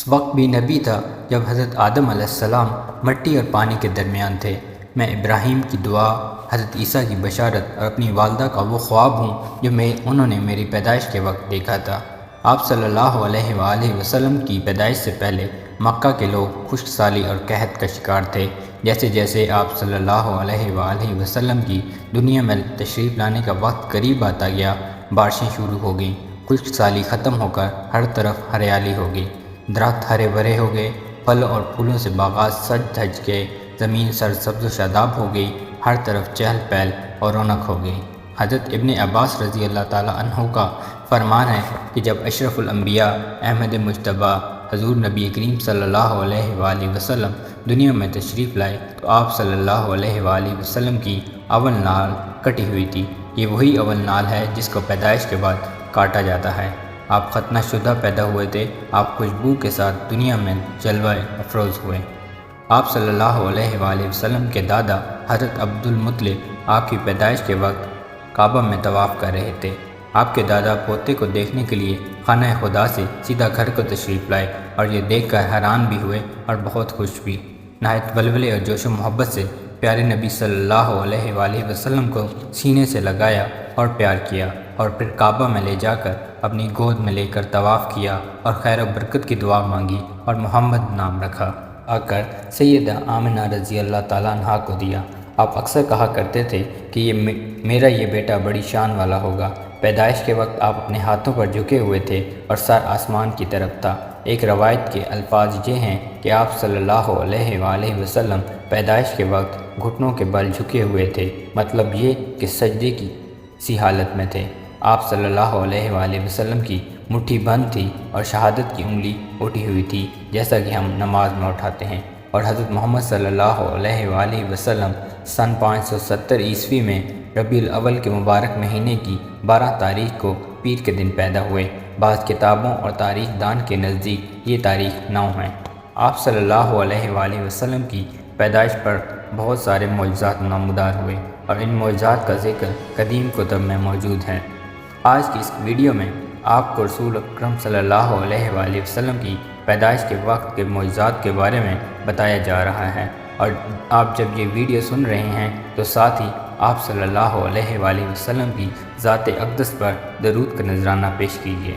اس وقت بھی نبی تھا جب حضرت آدم علیہ السلام مٹی اور پانی کے درمیان تھے۔ میں ابراہیم کی دعا، حضرت عیسیٰ کی بشارت اور اپنی والدہ کا وہ خواب ہوں جو انہوں نے میری پیدائش کے وقت دیکھا تھا۔ آپ صلی اللہ علیہ وآلہ وسلم کی پیدائش سے پہلے مکہ کے لوگ خشک سالی اور قحط کا شکار تھے۔ جیسے جیسے آپ صلی اللہ علیہ وآلہ وسلم کی دنیا میں تشریف لانے کا وقت قریب آتا گیا، بارشیں شروع ہو گئیں، خشک سالی ختم ہو کر ہر طرف ہریالی ہو گئی، درخت ہرے بھرے ہو گئے، پھل اور پھولوں سے باغات سج دھج گئے، زمین سرسبز و شاداب ہو گئی، ہر طرف چہل پہل اور رونق ہو گئی۔ حضرت ابن عباس رضی اللہ تعالیٰ عنہ کا فرمان ہے کہ جب اشرف الانبیاء احمد مجتبیٰ حضور نبی کریم صلی اللہ علیہ وآلہ وسلم دنیا میں تشریف لائے تو آپ صلی اللہ علیہ وآلہ وسلم کی اول نال کٹی ہوئی تھی۔ یہ وہی اول نال ہے جس کو پیدائش کے بعد کاٹا جاتا ہے۔ آپ ختنہ شدہ پیدا ہوئے تھے، آپ خوشبو کے ساتھ دنیا میں جلوہ افروز ہوئے۔ آپ صلی اللہ علیہ وآلہ وسلم کے دادا حضرت عبد المطلب آپ کی پیدائش کے وقت کعبہ میں طواف کر رہے تھے۔ آپ کے دادا پوتے کو دیکھنے کے لیے خانہ خدا سے سیدھا گھر کو تشریف لائے اور یہ دیکھ کر حیران بھی ہوئے اور بہت خوش بھی۔ نہایت ولولے اور جوش و محبت سے پیارے نبی صلی اللہ علیہ وآلہ وسلم کو سینے سے لگایا اور پیار کیا، اور پھر کعبہ میں لے جا کر اپنی گود میں لے کر طواف کیا اور خیر و برکت کی دعا مانگی اور محمد نام رکھا آ کر سیدہ آمنہ رضی اللہ تعالیٰ عنہا کو دیا۔ آپ اکثر کہا کرتے تھے کہ میرا یہ بیٹا بڑی شان والا ہوگا۔ پیدائش کے وقت آپ اپنے ہاتھوں پر جھکے ہوئے تھے اور سر آسمان کی طرف تھا۔ ایک روایت کے الفاظ یہ ہیں کہ آپ صلی اللہ علیہ وآلہ وسلم پیدائش کے وقت گھٹنوں کے بل جھکے ہوئے تھے، مطلب یہ کہ سجدے کی سی حالت میں تھے۔ آپ صلی اللہ علیہ وآلہ وسلم کی مٹھی بند تھی اور شہادت کی انگلی اٹھی ہوئی تھی، جیسا کہ ہم نماز میں اٹھاتے ہیں، اور حضرت محمد صلی اللہ علیہ وآلہ وسلم سن 570 عیسوی میں ربیع الاول کے مبارک مہینے کی 12 تاریخ کو پیر کے دن پیدا ہوئے۔ بعض کتابوں اور تاریخ دان کے نزدیک یہ تاریخ 9 ہے۔ آپ صلی اللہ علیہ وآلہ وسلم کی پیدائش پر بہت سارے معجزات نمودار ہوئے اور ان معجزات کا ذکر قدیم کتب میں موجود ہے۔ آج کی اس ویڈیو میں آپ کو رسول اکرم صلی اللہ علیہ وآلہ وسلم کی پیدائش کے وقت کے معجزات کے بارے میں بتایا جا رہا ہے، اور آپ جب یہ ویڈیو سن رہے ہیں تو ساتھ ہی آپ صلی اللہ علیہ وآلہ وسلم کی ذات اقدس پر درود کا نذرانہ پیش کیجیے۔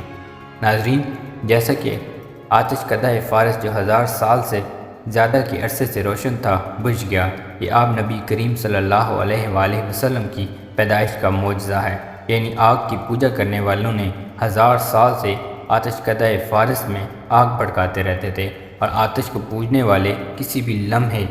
ناظرین، جیسا کہ آتش کدہ فارس جو 1000 سال سے زیادہ کے عرصے سے روشن تھا بجھ گیا، یہ آپ نبی کریم صلی اللہ علیہ وآلہ وسلم کی پیدائش کا معجزہ ہے۔ یعنی آگ کی پوجا کرنے والوں نے 1000 سال سے آتش کدہ فارس میں آگ بھڑکاتے رہتے تھے، اور آتش کو پوجنے والے کسی بھی لمحے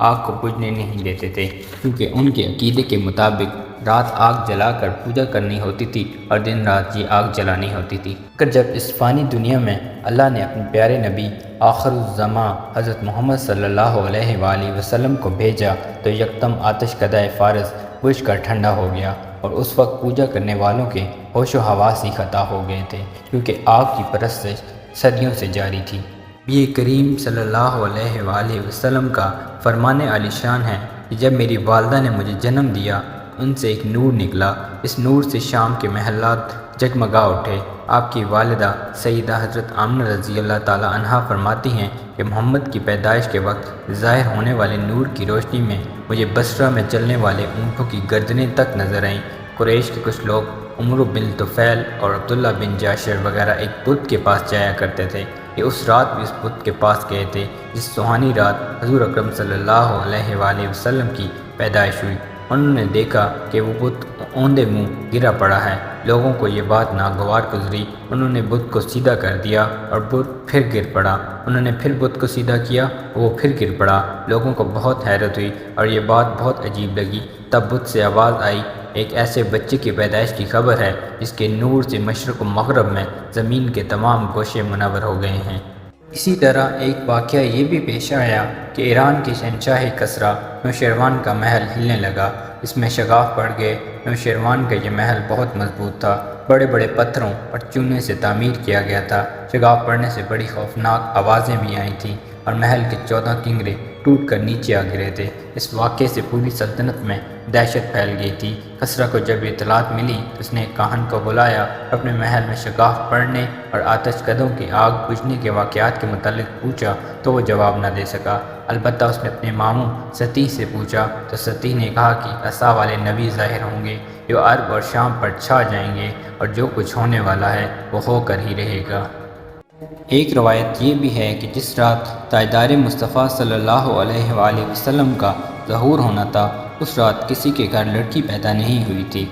آگ کو بجھنے نہیں دیتے تھے، کیونکہ ان کے عقیدے کے مطابق رات آگ جلا کر پوجا کرنی ہوتی تھی اور دن رات یہ آگ جلانی ہوتی تھی۔ مگر جب اس فانی دنیا میں اللہ نے اپنے پیارے نبی آخر الزماں حضرت محمد صلی اللہ علیہ وآلہ وسلم کو بھیجا تو یکدم آتش کدہ فارس بجھ کر ٹھنڈا ہو گیا، اور اس وقت پوجا کرنے والوں کے ہوش و حواس ہی خطا ہو گئے تھے، کیونکہ آگ کی پرستش صدیوں سے جاری تھی۔ یہ کریم صلی اللہ علیہ وآلہ وسلم کا فرمان عالی شان ہے کہ جب میری والدہ نے مجھے جنم دیا، ان سے ایک نور نکلا، اس نور سے شام کے محلات جگمگا اٹھے۔ آپ کی والدہ سیدہ حضرت آمنہ رضی اللہ تعالیٰ عنہا فرماتی ہیں کہ محمد کی پیدائش کے وقت ظاہر ہونے والے نور کی روشنی میں مجھے بصرہ میں چلنے والے اونٹوں کی گردنیں تک نظر آئیں۔ قریش کے کچھ لوگ عمرو بن طفیل اور عبداللہ بن جاشر وغیرہ ایک بت کے پاس جایا کرتے تھے۔ یہ اس رات بھی اس بت کے پاس گئے تھے جس سہانی رات حضور اکرم صلی اللہ علیہ وآلہ وسلم کی پیدائش ہوئی۔ انہوں نے دیکھا کہ وہ بت اوندے منہ گرا پڑا ہے۔ لوگوں کو یہ بات ناگوار گزری، انہوں نے بت کو سیدھا کر دیا اور بت پھر گر پڑا۔ انہوں نے پھر بت کو سیدھا کیا، وہ پھر گر پڑا۔ لوگوں کو بہت حیرت ہوئی اور یہ بات بہت عجیب لگی۔ تب بت سے آواز آئی، ایک ایسے بچے کی پیدائش کی خبر ہے جس کے نور سے مشرق و مغرب میں زمین کے تمام گوشے منور ہو گئے ہیں۔ اسی طرح ایک واقعہ یہ بھی پیش آیا کہ ایران کے شہنشاہ کسریٰ نوشیروان کا محل ہلنے لگا، اس میں شگاف پڑ گئے۔ نوشیروان کا یہ محل بہت مضبوط تھا، بڑے بڑے پتھروں اور چونے سے تعمیر کیا گیا تھا۔ شگاف پڑنے سے بڑی خوفناک آوازیں بھی آئی تھیں اور محل کے 14 کنگرے ٹوٹ کر نیچے آ گرے تھے۔ اس واقعے سے پوری سلطنت میں دہشت پھیل گئی تھی۔ کسریٰ کو جب اطلاعات ملی تو اس نے کاہن کو بلایا اور اپنے محل میں شگاف پڑھنے اور آتش کدوں کی آگ بجھنے کے واقعات کے متعلق پوچھا تو وہ جواب نہ دے سکا۔ البتہ اس نے اپنے ماموں سطیح سے پوچھا تو سطیح نے کہا کہ عصا والے نبی ظاہر ہوں گے جو عرب اور شام پر چھا جائیں گے، اور جو کچھ ہونے والا ہے وہ ہو کر ہی رہے گا۔ ایک روایت یہ بھی ہے کہ جس رات تاجدار مصطفیٰ صلی اللہ علیہ وآلہ وسلم کا ظہور ہونا تھا، اس رات کسی کے گھر لڑکی پیدا نہیں ہوئی تھی۔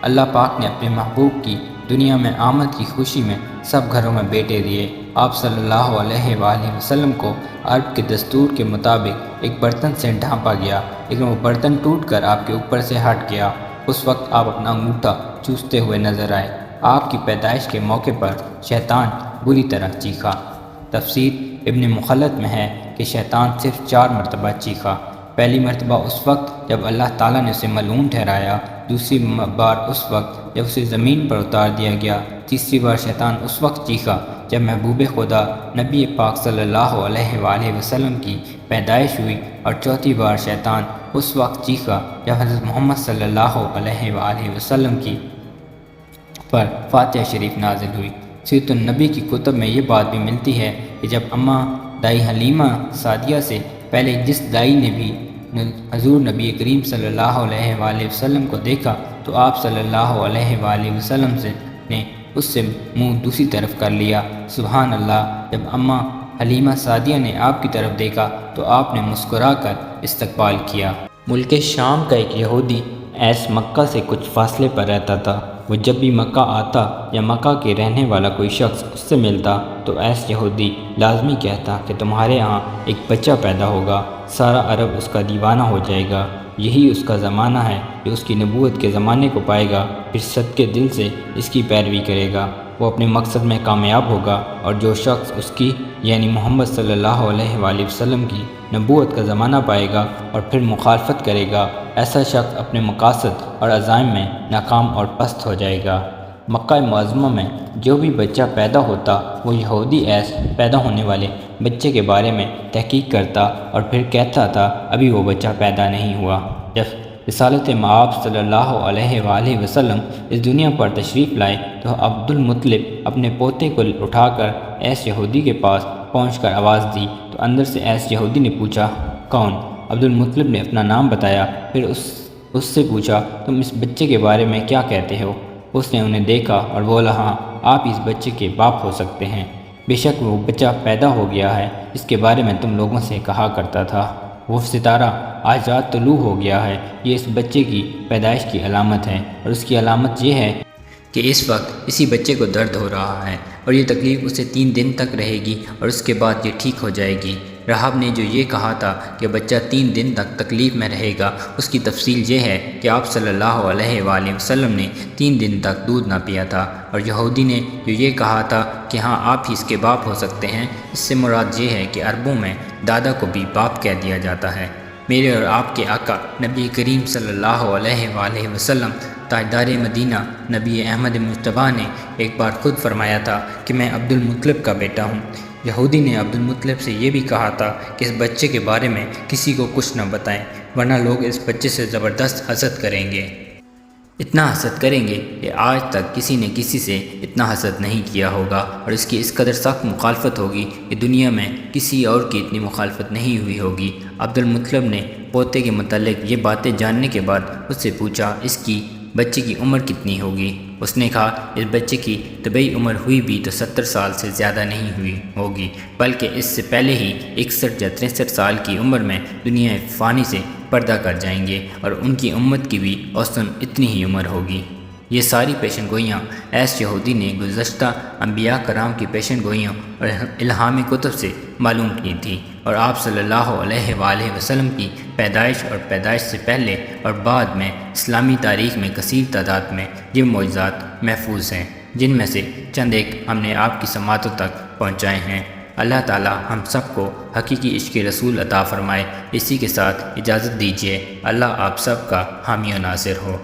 اللہ پاک نے اپنے محبوب کی دنیا میں آمد کی خوشی میں سب گھروں میں بیٹے دیے۔ آپ صلی اللہ علیہ وآلہ وسلم کو عرب کے دستور کے مطابق ایک برتن سے ڈھانپا گیا، لیکن وہ برتن ٹوٹ کر آپ کے اوپر سے ہٹ گیا۔ اس وقت آپ اپنا انگوٹھا چوستے ہوئے نظر آئے۔ آپ کی پیدائش کے موقع پر شیطان بری طرح چیخا۔ تفسیر ابن مخلد میں ہے کہ شیطان صرف 4 مرتبہ چیخا۔ پہلی مرتبہ اس وقت جب اللہ تعالیٰ نے اسے ملعون ٹھہرایا، دوسری بار اس وقت جب اسے زمین پر اتار دیا گیا، تیسری بار شیطان اس وقت چیخا جب محبوب خدا نبی پاک صلی اللہ علیہ وآلہ وسلم کی پیدائش ہوئی، اور چوتھی بار شیطان اس وقت چیخا جب حضرت محمد صلی اللہ علیہ وآلہ وسلم کی پر فاتحہ شریف نازل ہوئی۔ سیرت النبی کی کتب میں یہ بات بھی ملتی ہے کہ جب اماں دائی حلیمہ سعدیہ سے پہلے جس دائی نے بھی حضور نبی کریم صلی اللہ علیہ وآلہ وسلم کو دیکھا تو آپ صلی اللہ علیہ وآلہ وسلم نے اس سے منہ دوسری طرف کر لیا۔ سبحان اللہ! جب اماں حلیمہ سعدیہ نے آپ کی طرف دیکھا تو آپ نے مسکرا کر استقبال کیا۔ ملک شام کا ایک یہودی ایس مکہ سے کچھ فاصلے پر رہتا تھا۔ وہ جب بھی مکہ آتا یا مکہ کے رہنے والا کوئی شخص اس سے ملتا تو ایس یہودی لازمی کہتا کہ تمہارے ہاں ایک بچہ پیدا ہوگا، سارا عرب اس کا دیوانہ ہو جائے گا، یہی اس کا زمانہ ہے کہ اس کی نبوت کے زمانے کو پائے گا، پھر صدقے دل سے اس کی پیروی کرے گا، وہ اپنے مقصد میں کامیاب ہوگا، اور جو شخص اس کی یعنی محمد صلی اللہ علیہ وآلہ وسلم کی نبوت کا زمانہ پائے گا اور پھر مخالفت کرے گا، ایسا شخص اپنے مقاصد اور عزائم میں ناکام اور پست ہو جائے گا۔ مکہ معظمہ میں جو بھی بچہ پیدا ہوتا وہ یہودی ایس پیدا ہونے والے بچے کے بارے میں تحقیق کرتا اور پھر کہتا تھا ابھی وہ بچہ پیدا نہیں ہوا۔ جب رسالت مآب صلی اللہ علیہ وآلہ وسلم اس دنیا پر تشریف لائے تو عبد المطلب اپنے پوتے کو اٹھا کر ایس یہودی کے پاس پہنچ کر آواز دی تو اندر سے ایس یہودی نے پوچھا کون؟ عبد المطلب نے اپنا نام بتایا، پھر اس سے پوچھا تم اس بچے کے بارے میں کیا کہتے ہو؟ اس نے انہیں دیکھا اور بولا ہاں آپ اس بچے کے باپ ہو سکتے ہیں، بے شک وہ بچہ پیدا ہو گیا ہے جس کے بارے میں تم لوگوں سے کہا کرتا تھا، وہ ستارہ آج رات طلوع ہو گیا ہے، یہ اس بچے کی پیدائش کی علامت ہے، اور اس کی علامت یہ ہے کہ اس وقت اسی بچے کو درد ہو رہا ہے اور یہ تکلیف اسے 3 دن تک رہے گی اور اس کے بعد یہ ٹھیک ہو جائے گی۔ رہاب نے جو یہ کہا تھا کہ بچہ 3 دن تک تکلیف میں رہے گا، اس کی تفصیل یہ ہے کہ آپ صلی اللہ علیہ وآلہ وسلم نے 3 دن تک دودھ نہ پیا تھا، اور یہودی نے جو یہ کہا تھا کہ ہاں آپ ہی اس کے باپ ہو سکتے ہیں، اس سے مراد یہ ہے کہ عربوں میں دادا کو بھی باپ کہہ دیا جاتا ہے۔ میرے اور آپ کے آقا نبی کریم صلی اللہ علیہ وآلہ وسلم تاجدار مدینہ نبی احمد مجتبیٰ نے ایک بار خود فرمایا تھا کہ میں عبد المطلب کا بیٹا ہوں۔ یہودی نے عبد المطلب سے یہ بھی کہا تھا کہ اس بچے کے بارے میں کسی کو کچھ نہ بتائیں ورنہ لوگ اس بچے سے زبردست حسد کریں گے، اتنا حسد کریں گے کہ آج تک کسی نے کسی سے اتنا حسد نہیں کیا ہوگا، اور اس کی اس قدر سخت مخالفت ہوگی کہ دنیا میں کسی اور کی اتنی مخالفت نہیں ہوئی ہوگی۔ عبد المطلب نے پوتے کے متعلق یہ باتیں جاننے کے بعد اس سے پوچھا اس کی بچے کی عمر کتنی ہوگی؟ اس نے کہا اس بچے کی طبعی عمر ہوئی بھی تو 70 سال سے زیادہ نہیں ہوئی ہوگی، بلکہ اس سے پہلے ہی 61 یا 63 سال کی عمر میں دنیا فانی سے پردہ کر جائیں گے، اور ان کی امت کی بھی اوسطاً اتنی ہی عمر ہوگی۔ یہ ساری پیشن گوئیاں ایس یہودی نے گزشتہ انبیاء کرام کی پیشن گوئیوں اور الہامی کتب سے معلوم کی تھی، اور آپ صلی اللہ علیہ وآلہ وسلم کی پیدائش اور پیدائش سے پہلے اور بعد میں اسلامی تاریخ میں کثیر تعداد میں یہ معجزات محفوظ ہیں، جن میں سے چند ایک ہم نے آپ کی سماعتوں تک پہنچائے ہیں۔ اللہ تعالی ہم سب کو حقیقی عشق رسول عطا فرمائے۔ اسی کے ساتھ اجازت دیجیے، اللہ آپ سب کا حامی و ناصر ہو۔